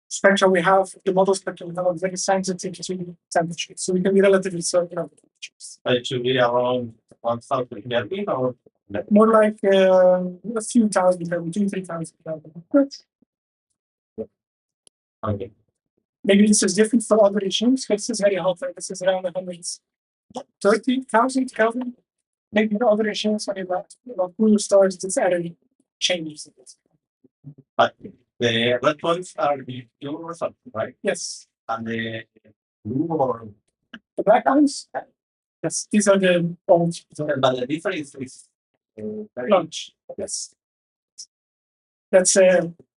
spectrum we have, the model spectrum we have, are very sensitive to temperature. So we can be relatively certain of the temperatures. It should be around 1,000 Kelvin or more like a few thousand Kelvin, 2,000-3,000 Kelvin. Okay. Maybe this is different for other regimes, but this is very hot. This is around 130,000 Kelvin. Maybe the other regimes are about cooler stars, this error changes. But the red ones are the pure or something, right? Yes. And the blue or the black ones? Yes, these are the old. But the difference is very large. Yes. That's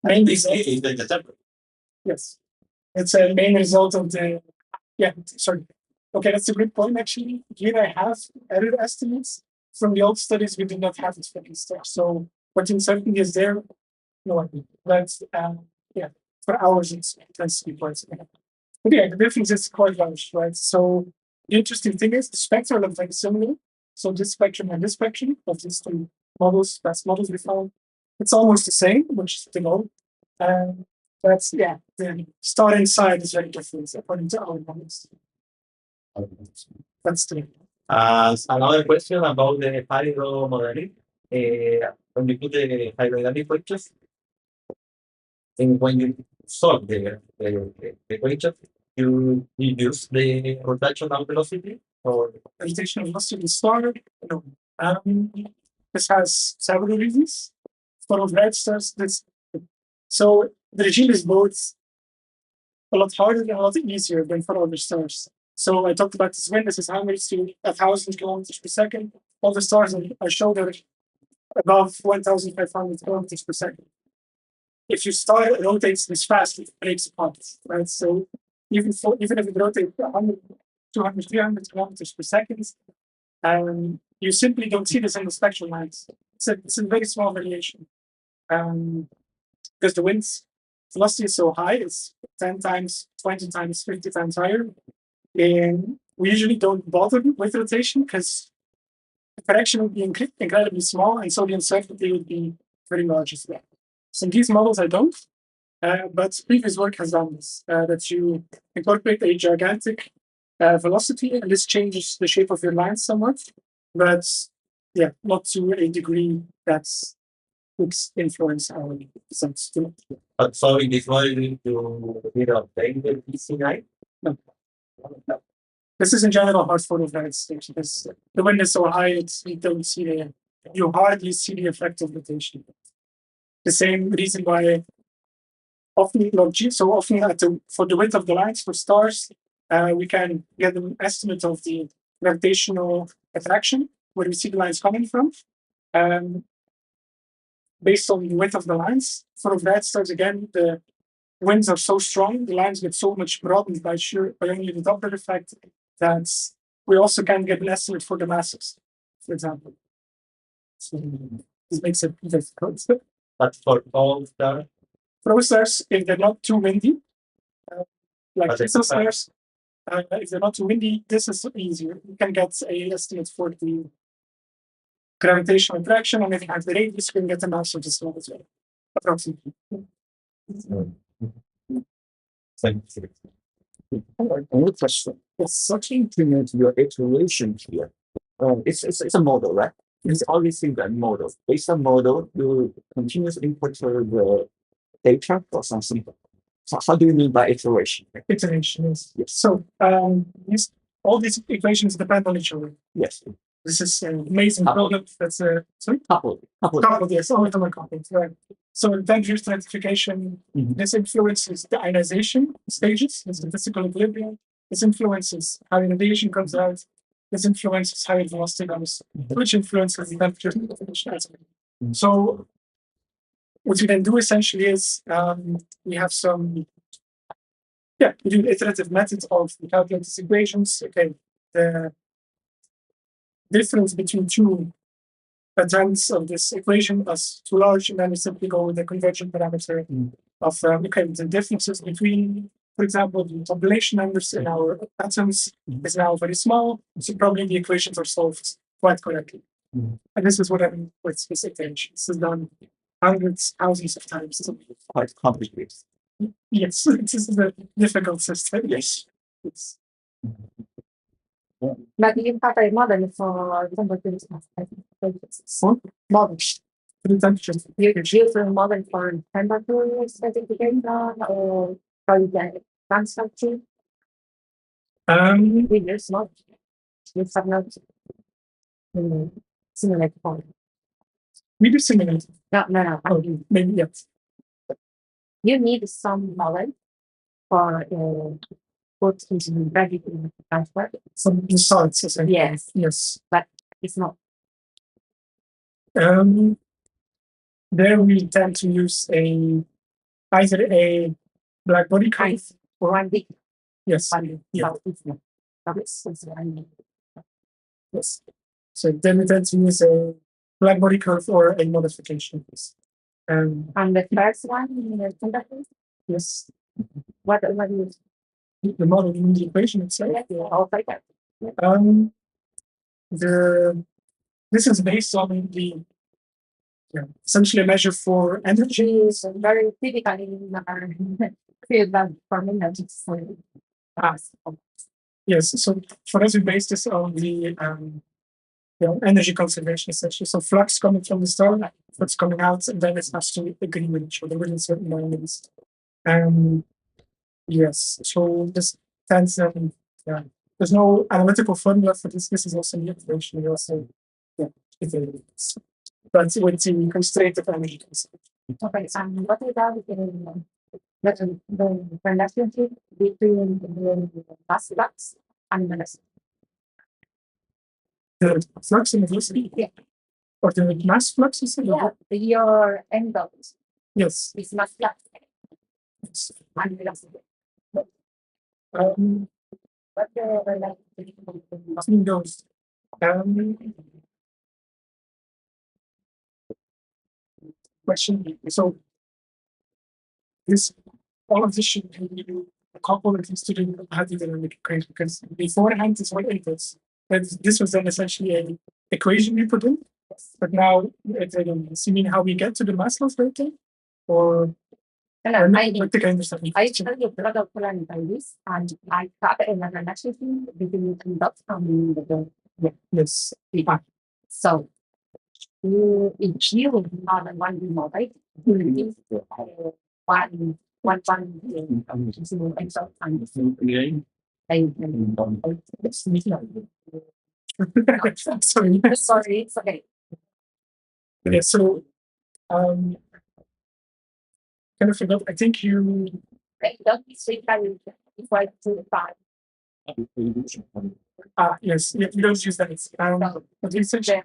main result. Is the temperature. Yes. It's a main result of the, sorry. Okay, that's a good point, actually. Here I have error estimates. From the old studies, we did not have this for these stars. So what uncertainty is there? No idea. That's, for hours it tends to be quite significant. But the difference is quite large, right? So the interesting thing is the spectra look very similar, So this spectrum and this spectrum of these two models, best models we found, it's almost the same, which is the low. But yeah, the star inside is very different according to our models. That's the Another question about the hydro modeling. When you put the hydrodynamic equations, and when you solve the equation, you use the rotational velocity or gravitational velocity of the star. No. This has several reasons. For Wolf-Rayet stars, so the regime is both a lot harder and a lot easier than for other stars. So I talked about this wind. This is how much to 1,000 kilometers per second. All the stars I showed are above 1,500 kilometers per second. If your star rotates this fast, it breaks apart, right? So even if it rotates 100, 200, 300 kilometers per second, you simply don't see this in the spectral lines. It's a very small variation. Because the wind's velocity is so high, it's 10 times, 20 times, 50 times higher. And we usually don't bother with rotation because the correction would be incredibly small, and so the uncertainty would be very large as well. So in these models, I don't, but previous work has done this, that you incorporate a gigantic velocity, and this changes the shape of your lines somewhat, but yeah, not to a degree that's would influence our results. But so in this model, you need to obtain the PC9? No. This is in general hard for Wolf-Rayet station. The wind is so high, you hardly see the effect of rotation. The same reason why often for the width of the lines for stars, we can get an estimate of the gravitational attraction, where we see the lines coming from. Based on the width of the lines. For Wolf-Rayet stars, again, the winds are so strong, the lines get so much broadened by only the Doppler effect that we also can get an estimate for the masses, for example. So this makes it difficult. But for all stars? For all stars, if they're not too windy, like Elisa stars, if they're not too windy, this is easier. You can get an estimate for the gravitational attraction, and if you have the radius, you can get a mass of the star as well, approximately. Another question. It's such increment your iteration here. It's a model, right? It's always in that model. Based on model, you continuously input the data or something. So how do you mean by iteration? Iteration, yes. So all these equations depend on each other. Yes. This is an amazing problem. That's sorry? Coupled, yes, all of them are coupled. Right. So in temperature stratification, this influences the ionization stages, the statistical equilibrium. This influences how radiation comes out. This influences how velocity goes, which influences the temperature stratification. So what we then do essentially is we have some, we do iterative methods of calculating these equations. Okay, the difference between two attempts of this equation is too large, and then we simply go with the conversion parameter of the differences between, for example, the population numbers in our atoms is now very small, so probably the equations are solved quite correctly. And this is what I mean with this iteration. This is done hundreds, thousands of times. quite complicated. Yes, this is a difficult system. Yes. But you have a model for temperature model. You use a model for temperature certification or for the construction. We use not. You have not simulate for. We do simulate. No. Oh, maybe yes. You need some knowledge for put into ready to transfer. Some insights, essentially. Yes, Yes. but it's not. There we tend to use either a black body curve For one week. Yes. Yeah. Yes. So then we tend to use a black body curve or a modification. And the first one in the conductor, Yes. what is The model in the equation itself. all like that? this is based on the essentially a measure for energy. Is very typical in our field of formulations for us. Yes, so for us, we base this on the energy conservation essentially. So flux coming from the star, flux coming out, and then it has to agree with each other within certain boundaries. Yes, so this tends there's no analytical formula for this. This is also the information we also it is. But with the constraint of energy conservation. Okay, what about the relationship between the mass flux and velocity? The flux and the velocity? Yeah. Or the mass flux is it? Yeah, your angles Yes. is mass flux and velocity. What the relationship Between those. Question. So this all of this should be a couple of students had to do because beforehand is what it is. This was then essentially an equation we put in, but now you mean how we get to the mass loss rating, or I think I understand. I study a lot of planetaries and I have a relationship between the dots and the Yes. so if you are one model, one sorry, it's okay. Yeah, so kind of forgot. I think you Don't say that equal to 5. yes, yeah, we don't use that. But essentially,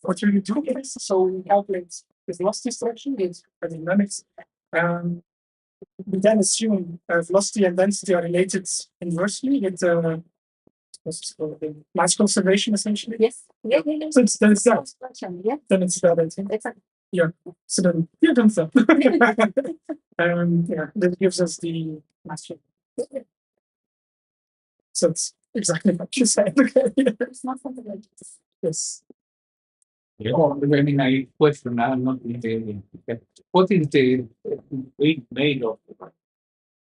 what you do is so we calculate the velocity selection is dynamics. We then assume velocity and density are related inversely with what's called the mass conservation essentially. Yes. Yeah. So then it's that. Yeah. Then it's that, I think. Exactly. Yeah. So then then it's that. Yeah, that gives us the mass flow. So it's exactly what you said. It's not something like this. Yes. Oh, the very naive question. I'm not detailing. What is the weight made of?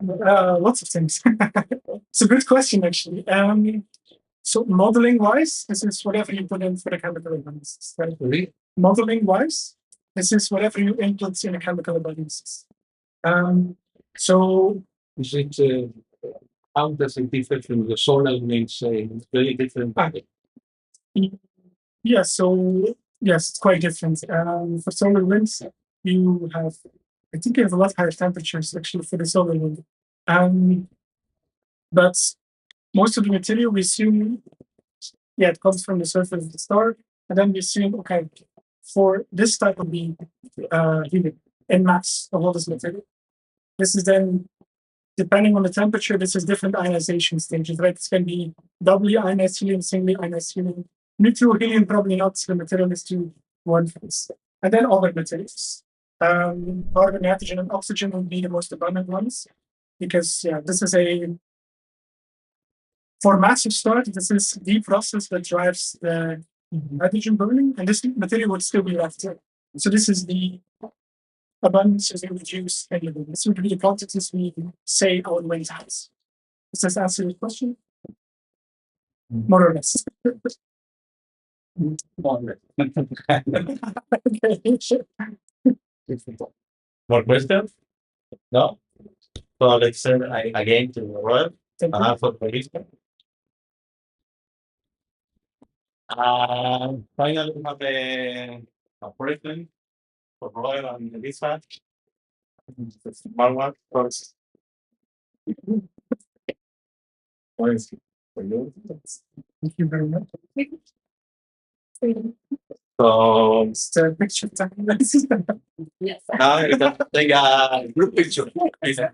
Lots of things. It's a good question, actually. So modeling wise, this is whatever you put in for the chemical analysis. Right? Really? Modeling wise, this is whatever you input in a chemical analysis. So Is it? How does it differ from the solar wind? Say it's very different. yeah, so yes, it's quite different. For solar winds, you have, I think you have a lot higher temperatures actually for the solar wind. But most of the material we assume, it comes from the surface of the star, and then we assume, okay, for this type of being heated in mass of all this material, this is then depending on the temperature, this is different ionization stages, right? It's going to be doubly ionized helium, singly ionized helium, neutral helium, probably not. So the material is to one phase, and then other materials. Carbon, nitrogen, and oxygen will be the most abundant ones because this is for massive stars. This is the process that drives the hydrogen burning, and this material would still be left here. So this is the abundance as we reduce anything. This would be the quantities we say our wind has. Does this answer your question? More or less. More Okay, sure. More questions? No? So let's send again to Roel Thank you. for Física. Finally, we have a question for Roel and Elisa. Small one first. What is for you? Thank you very much. So It's the picture time. Yes. now you can take a group picture. Elisa.